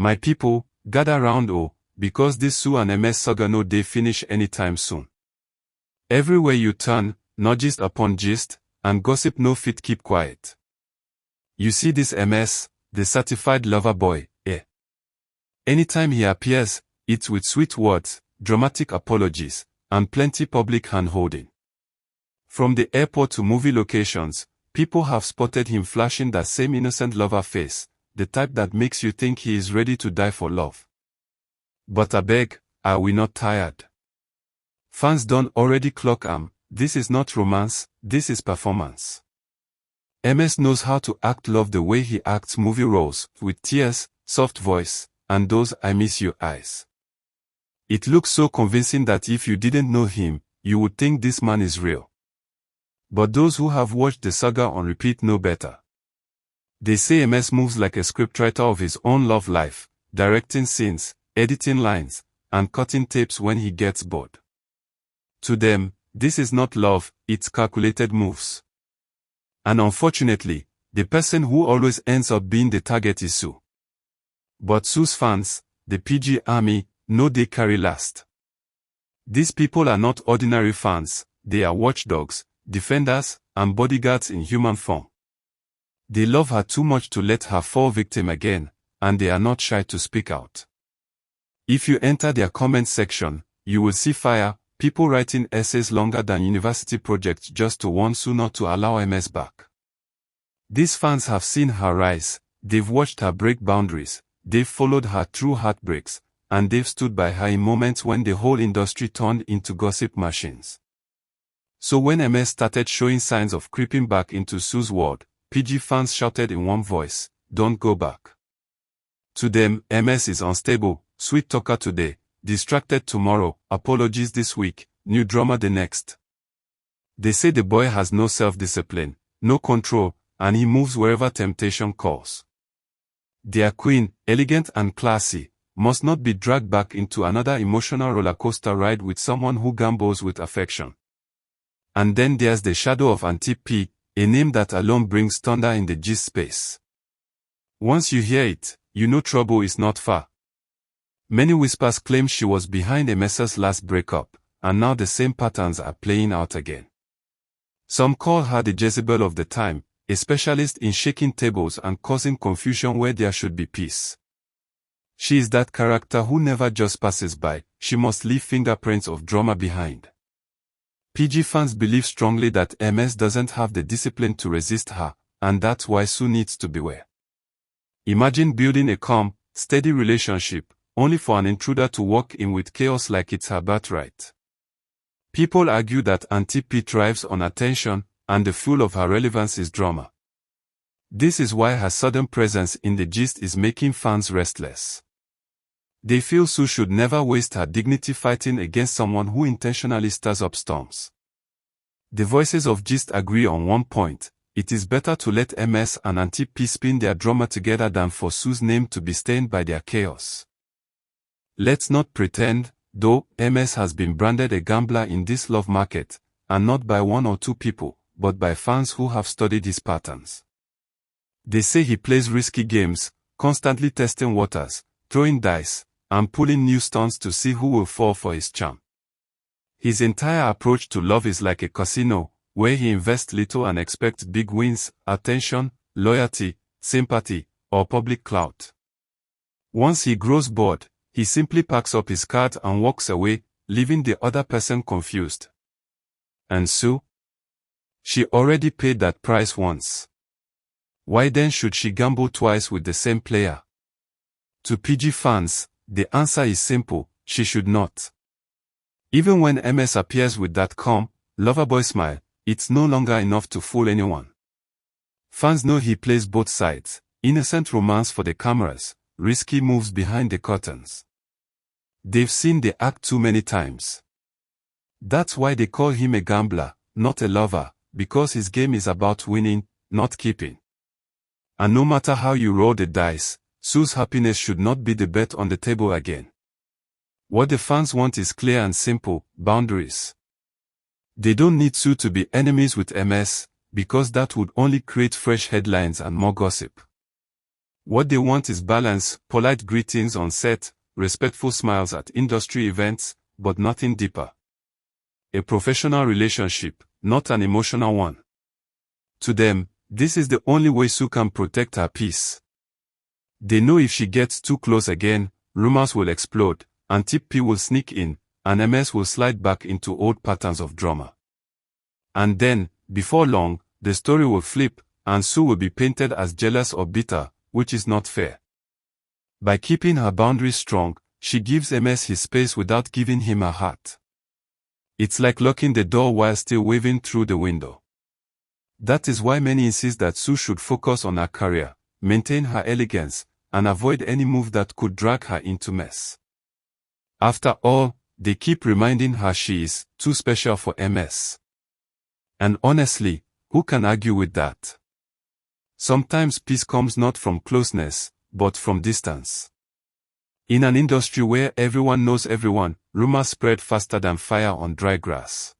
My people, gather round because this Sue and MS saga no dey finish anytime soon. Everywhere you turn, not gist upon gist, and gossip no fit keep quiet. You see this MS, the certified lover boy, Anytime he appears, it's with sweet words, dramatic apologies, and plenty public hand-holding. From the airport to movie locations, people have spotted him flashing that same innocent lover face, the type that makes you think he is ready to die for love. But I beg, are we not tired? Fans don't already clock this is not romance, this is performance. MS knows how to act love the way he acts movie roles, with tears, soft voice, and those I miss you eyes. It looks so convincing that if you didn't know him, you would think this man is real. But those who have watched the saga on repeat know better. They say MS moves like a scriptwriter of his own love life, directing scenes, editing lines, and cutting tapes when he gets bored. To them, this is not love, it's calculated moves. And unfortunately, the person who always ends up being the target is Sue. But Sue's fans, the PG army, know they carry last. These people are not ordinary fans, they are watchdogs, defenders, and bodyguards in human form. They love her too much to let her fall victim again, and they are not shy to speak out. If you enter their comment section, you will see fire, people writing essays longer than university projects just to warn Sue not to allow MS back. These fans have seen her rise, they've watched her break boundaries, they've followed her through heartbreaks, and they've stood by her in moments when the whole industry turned into gossip machines. So when MS started showing signs of creeping back into Sue's world, PG fans shouted in one voice, "Don't go back." To them, MS is unstable, sweet talker today, distracted tomorrow, apologies this week, new drama the next. They say the boy has no self-discipline, no control, and he moves wherever temptation calls. Their queen, elegant and classy, must not be dragged back into another emotional rollercoaster ride with someone who gambles with affection. And then there's the shadow of Auntie P, a name that alone brings thunder in the gist space. Once you hear it, you know trouble is not far. Many whispers claim she was behind MS's last breakup, and now the same patterns are playing out again. Some call her the Jezebel of the time, a specialist in shaking tables and causing confusion where there should be peace. She is that character who never just passes by, she must leave fingerprints of drama behind. PG fans believe strongly that MS doesn't have the discipline to resist her, and that's why Sue needs to beware. Imagine building a calm, steady relationship, only for an intruder to walk in with chaos like it's her birthright. People argue that Auntie P thrives on attention, and the fuel of her relevance is drama. This is why her sudden presence in the gist is making fans restless. They feel Sue should never waste her dignity fighting against someone who intentionally stirs up storms. The voices of gist agree on one point: it is better to let MS and Auntie P spin their drama together than for Sue's name to be stained by their chaos. Let's not pretend, though, MS has been branded a gambler in this love market, and not by one or two people, but by fans who have studied his patterns. They say he plays risky games, constantly testing waters, throwing dice, and pulling new stunts to see who will fall for his charm. His entire approach to love is like a casino, where he invests little and expects big wins, attention, loyalty, sympathy, or public clout. Once he grows bored, he simply packs up his cards and walks away, leaving the other person confused. And Sue? She already paid that price once. Why then should she gamble twice with the same player? To PG fans, the answer is simple: she should not. Even when MS appears with that calm, loverboy smile, it's no longer enough to fool anyone. Fans know he plays both sides: innocent romance for the cameras, risky moves behind the curtains. They've seen the act too many times. That's why they call him a gambler, not a lover, because his game is about winning, not keeping. And no matter how you roll the dice, Sue's happiness should not be the bet on the table again. What the fans want is clear and simple: boundaries. They don't need Sue to be enemies with MS, because that would only create fresh headlines and more gossip. What they want is balance, polite greetings on set, respectful smiles at industry events, but nothing deeper. A professional relationship, not an emotional one. To them, this is the only way Sue can protect her peace. They know if she gets too close again, rumors will explode, Antip P will sneak in, and MS will slide back into old patterns of drama. And then, before long, the story will flip, and Sue will be painted as jealous or bitter, which is not fair. By keeping her boundaries strong, she gives MS his space without giving him her heart. It's like locking the door while still waving through the window. That is why many insist that Sue should focus on her career, maintain her elegance, and avoid any move that could drag her into mess. After all, they keep reminding her she is too special for MS. And honestly, who can argue with that? Sometimes peace comes not from closeness, but from distance. In an industry where everyone knows everyone, rumors spread faster than fire on dry grass.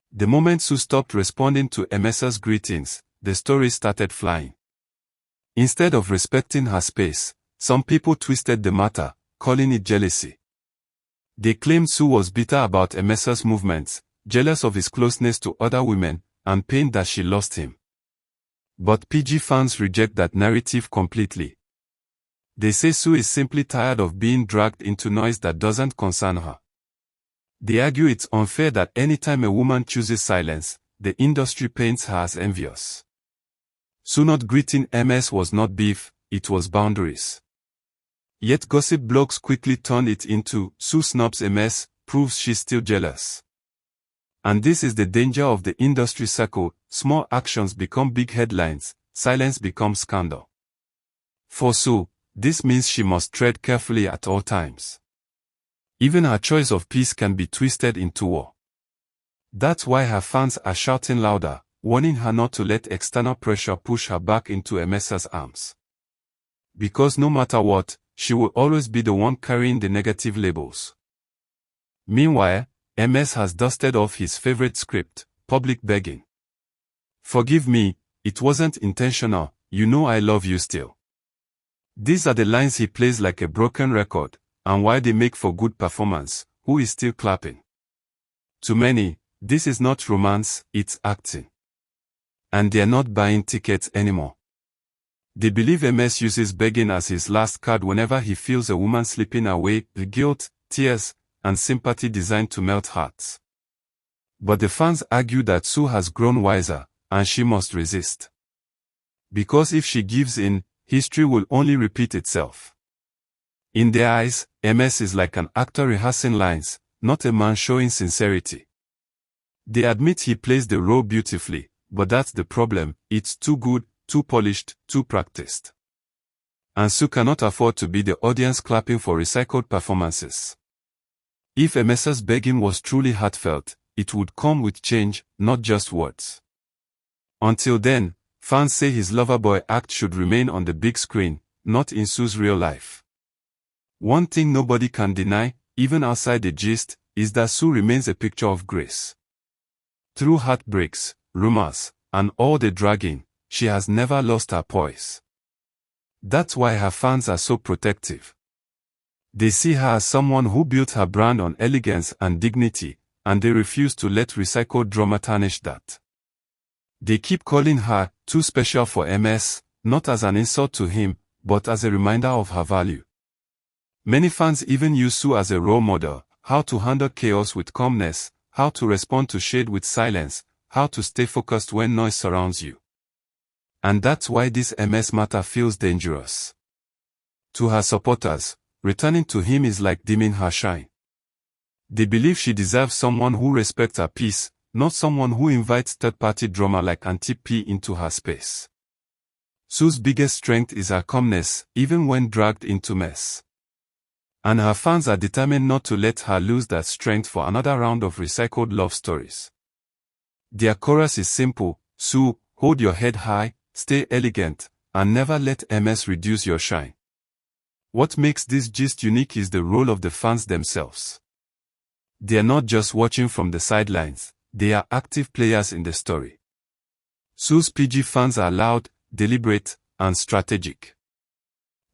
The moment Sue stopped responding to MS's greetings, the story started flying. Instead of respecting her space, some people twisted the matter, calling it jealousy. They claimed Sue was bitter about MS's movements, jealous of his closeness to other women, and pained that she lost him. But PG fans reject that narrative completely. They say Sue is simply tired of being dragged into noise that doesn't concern her. They argue it's unfair that anytime a woman chooses silence, the industry paints her as envious. Sue not greeting MS was not beef, it was boundaries. Yet gossip blogs quickly turned it into Sue snubs MS, proves she's still jealous. And this is the danger of the industry circle: small actions become big headlines, silence becomes scandal. For Sue, this means she must tread carefully at all times. Even her choice of peace can be twisted into war. That's why her fans are shouting louder, warning her not to let external pressure push her back into MS's arms. Because no matter what, she will always be the one carrying the negative labels. Meanwhile, MS has dusted off his favorite script, public begging. "Forgive me, it wasn't intentional, you know I love you still." These are the lines he plays like a broken record, and why they make for good performance. Who is still clapping? To many, this is not romance, it's acting. And they're not buying tickets anymore. They believe MS uses begging as his last card whenever he feels a woman slipping away, the guilt, tears, and sympathy designed to melt hearts. But the fans argue that Sue has grown wiser, and she must resist. Because if she gives in, history will only repeat itself. In their eyes, MS is like an actor rehearsing lines, not a man showing sincerity. They admit he plays the role beautifully, but that's the problem: it's too good, too polished, too practiced. And Sue cannot afford to be the audience clapping for recycled performances. If MS's begging was truly heartfelt, it would come with change, not just words. Until then, fans say his loverboy act should remain on the big screen, not in Sue's real life. One thing nobody can deny, even outside the gist, is that Sue remains a picture of grace. Through heartbreaks, rumors, and all the dragging, she has never lost her poise. That's why her fans are so protective. They see her as someone who built her brand on elegance and dignity, and they refuse to let recycled drama tarnish that. They keep calling her too special for MS, not as an insult to him, but as a reminder of her value. Many fans even use Sue as a role model: how to handle chaos with calmness, how to respond to shade with silence, how to stay focused when noise surrounds you. And that's why this MS matter feels dangerous. To her supporters, returning to him is like dimming her shine. They believe she deserves someone who respects her peace, not someone who invites third-party drama like Antip P into her space. Sue's biggest strength is her calmness, even when dragged into mess. And her fans are determined not to let her lose that strength for another round of recycled love stories. Their chorus is simple: Sue, hold your head high, stay elegant, and never let MS reduce your shine. What makes this gist unique is the role of the fans themselves. They are not just watching from the sidelines, they are active players in the story. Sue's PG fans are loud, deliberate, and strategic.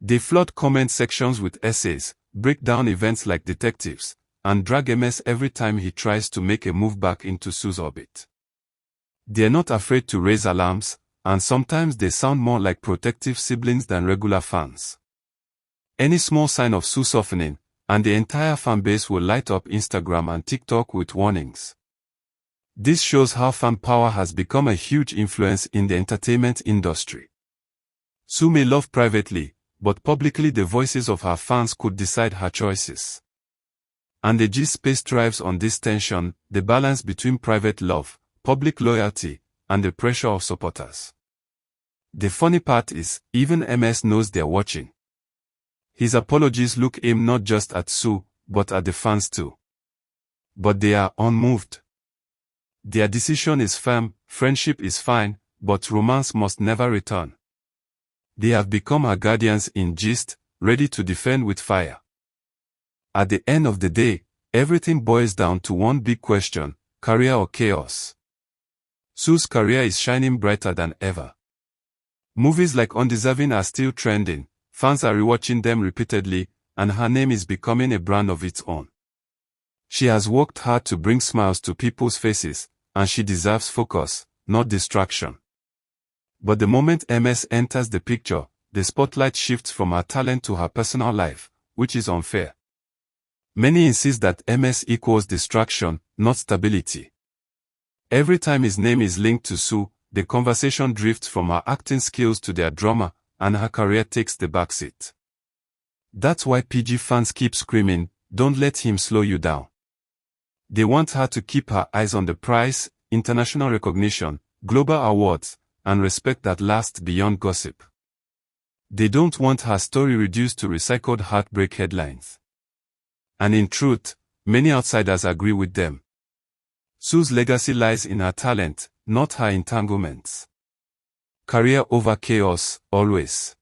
They flood comment sections with essays, break down events like detectives, and drag MS every time he tries to make a move back into Sue's orbit. They're not afraid to raise alarms, and sometimes they sound more like protective siblings than regular fans. Any small sign of Sue softening, and the entire fanbase will light up Instagram and TikTok with warnings. This shows how fan power has become a huge influence in the entertainment industry. Sue may love privately, but publicly the voices of her fans could decide her choices. And the G space thrives on this tension, the balance between private love, public loyalty, and the pressure of supporters. The funny part is, even MS knows they're watching. His apologies look aimed not just at Sue, but at the fans too. But they are unmoved. Their decision is firm, friendship is fine, but romance must never return. They have become her guardians in gist, ready to defend with fire. At the end of the day, everything boils down to one big question: career or chaos? Sue's career is shining brighter than ever. Movies like Undeserving are still trending, fans are rewatching them repeatedly, and her name is becoming a brand of its own. She has worked hard to bring smiles to people's faces, and she deserves focus, not distraction. But the moment MS enters the picture, the spotlight shifts from her talent to her personal life, which is unfair. Many insist that MS equals distraction, not stability. Every time his name is linked to Sue, the conversation drifts from her acting skills to their drama, and her career takes the backseat. That's why PG fans keep screaming, "Don't let him slow you down." They want her to keep her eyes on the prize, international recognition, global awards, and respect that lasts beyond gossip. They don't want her story reduced to recycled heartbreak headlines. And in truth, many outsiders agree with them. Sue's legacy lies in her talent, not her entanglements. Career over chaos, always.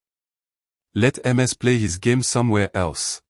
Let MS play his game somewhere else.